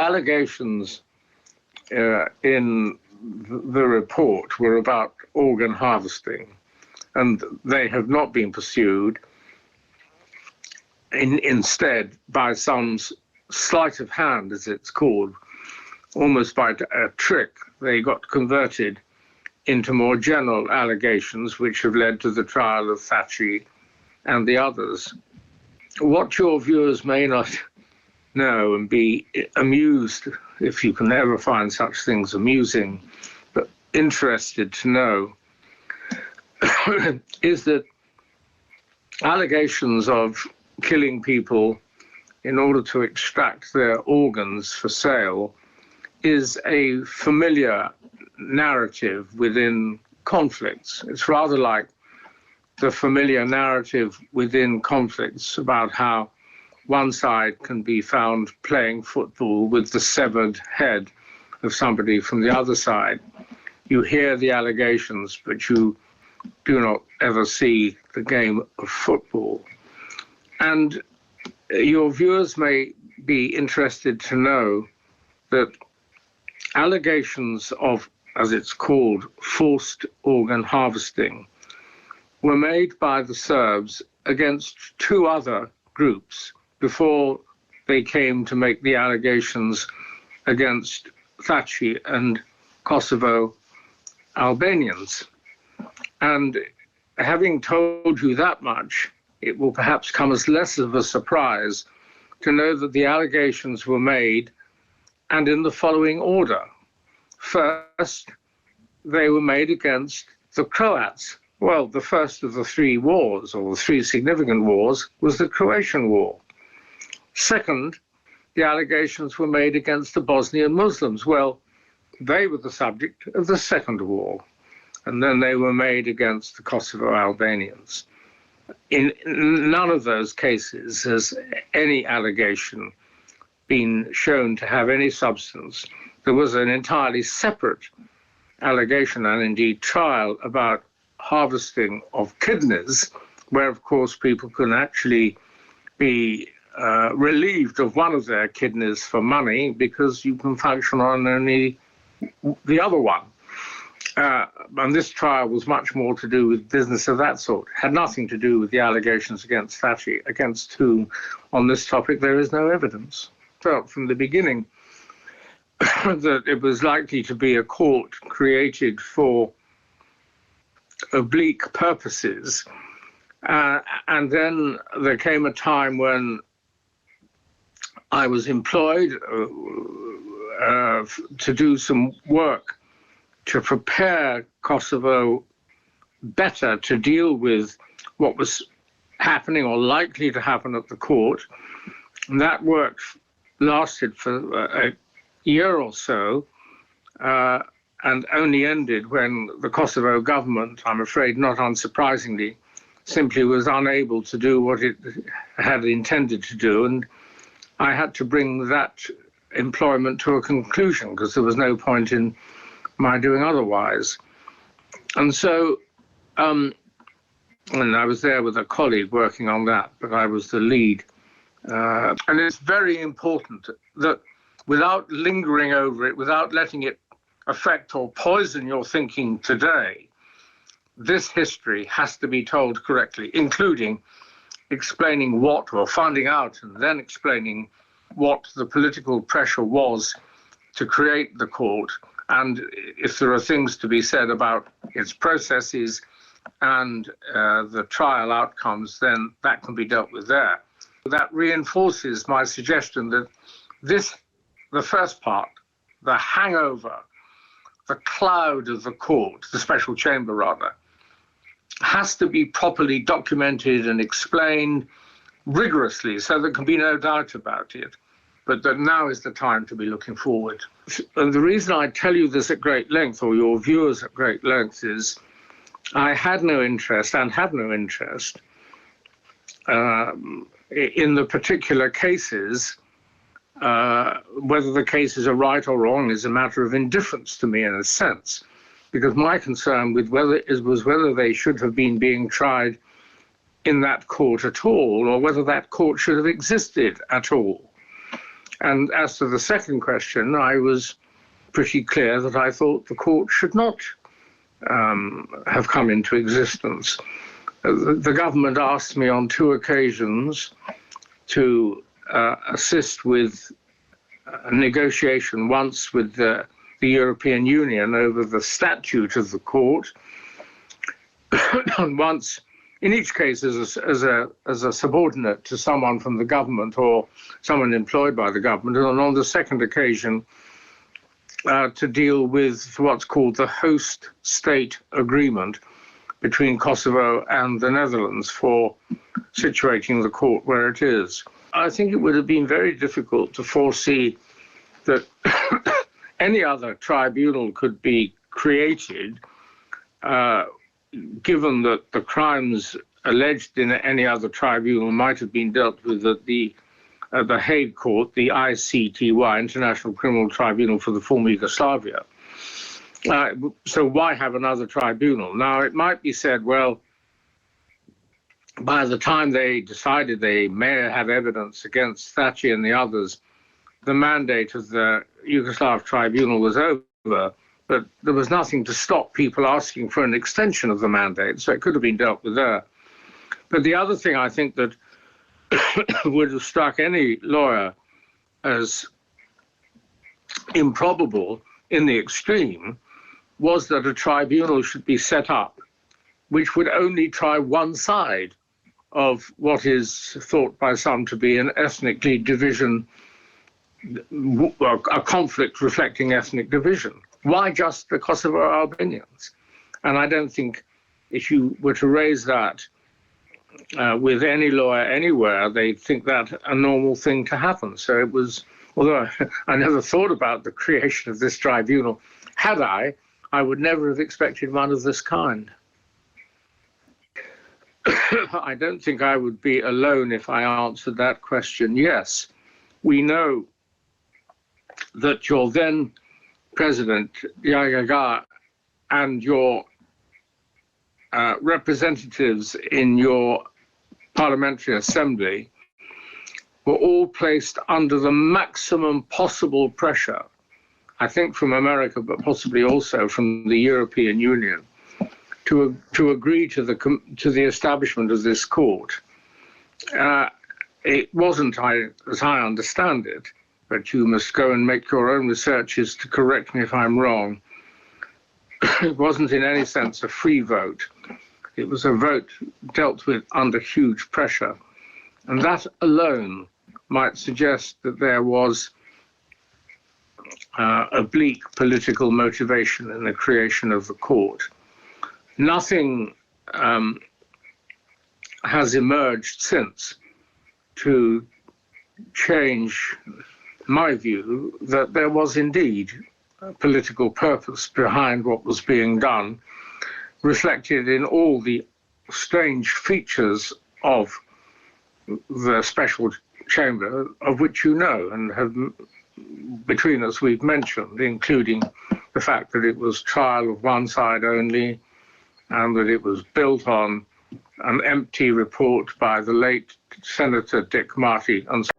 allegations in the report were about organ harvesting, and they have not been pursued. Instead, by some sleight of hand, as it's called, almost by a trick, they got converted into more general allegations, which have led to the trial of Thatcher and the others. What your viewers may not know and be amused, if you can ever find such things amusing, but interested to know, is that allegations of killing people in order to extract their organs for sale is a familiar narrative within conflicts. It's rather like the familiar narrative within conflicts about how one side can be found playing football with the severed head of somebody from the other side. You hear the allegations, but you do not ever see the game of football. And your viewers may be interested to know that allegations of, as it's called, forced organ harvesting were made by the Serbs against two other groups before they came to make the allegations against Thatcher and Kosovo Albanians. And having told you that much, it will perhaps come as less of a surprise to know that the allegations were made, and in the following order. First, they were made against the Croats. Well, the first of the three wars, or the three significant wars, was the Croatian War. Second, the allegations were made against the Bosnian Muslims. Well, they were the subject of the Second War. And then they were made against the Kosovo Albanians. In none of those cases has any allegation been shown to have any substance. There was an entirely separate allegation and indeed trial about harvesting of kidneys, where of course people can actually be relieved of one of their kidneys for money because you can function on only the other one. And this trial was much more to do with business of that sort. It had nothing to do with the allegations against Thatcher, against whom on this topic there is no evidence. Felt from the beginning that it was likely to be a court created for oblique purposes. And then there came a time when I was employed to do some work to prepare Kosovo better to deal with what was happening or likely to happen at the court. And that work lasted for a year or so and only ended when the Kosovo government, I'm afraid not unsurprisingly, simply was unable to do what it had intended to do. And I had to bring that employment to a conclusion because there was no point in my doing otherwise. And so, and I was there with a colleague working on that, but I was the lead. And it's very important that without lingering over it, without letting it affect or poison your thinking today, this history has to be told correctly, including explaining what, or finding out and then explaining what the political pressure was to create the court. And if there are things to be said about its processes and the trial outcomes, then that can be dealt with there. That reinforces my suggestion that the first part, the hangover, the cloud of the court, the special chamber rather, has to be properly documented and explained rigorously so there can be no doubt about it. But that now is the time to be looking forward. And the reason I tell you this at great length, or your viewers at great length, is I had no interest and have no interest in the particular cases. Whether the cases are right or wrong is a matter of indifference to me in a sense, because my concern with was whether they should have been being tried in that court at all, or whether that court should have existed at all. And as to the second question, I was pretty clear that I thought the court should not have come into existence. The government asked me on 2 occasions to assist with a negotiation, once with the European Union over the statute of the court, and once, in each case, as a subordinate to someone from the government or someone employed by the government, and on the second occasion to deal with what's called the host state agreement between Kosovo and the Netherlands for situating the court where it is. I think it would have been very difficult to foresee that any other tribunal could be created, given that the crimes alleged in any other tribunal might have been dealt with at the Hague Court, the ICTY, International Criminal Tribunal for the former Yugoslavia. So why have another tribunal? Now, it might be said, well, by the time they decided they may have evidence against Thatcher and the others, the mandate of the Yugoslav tribunal was over, but there was nothing to stop people asking for an extension of the mandate, so it could have been dealt with there. But the other thing I think that would have struck any lawyer as improbable in the extreme was that a tribunal should be set up which would only try one side of what is thought by some to be an ethnically division, a conflict reflecting ethnic division. Why just the Kosovo Albanians? And I don't think if you were to raise that with any lawyer anywhere, they'd think that a normal thing to happen. So it was, although I never thought about the creation of this tribunal, had I would never have expected one of this kind. I don't think I would be alone if I answered that question. Yes, we know that your then President, Yagaga, and your representatives in your parliamentary assembly were all placed under the maximum possible pressure, I think from America, but possibly also from the European Union, to agree to the establishment of this court. It wasn't, as I understand it, but you must go and make your own researches to correct me if I'm wrong. It wasn't in any sense a free vote. It was a vote dealt with under huge pressure. And that alone might suggest that there was a bleak political motivation in the creation of the court. Nothing has emerged since to change my view that there was indeed a political purpose behind what was being done, reflected in all the strange features of the special chamber, of which you know and have, between us, we've mentioned, including the fact that it was trial of one side only and that it was built on an empty report by the late Senator Dick Marty and so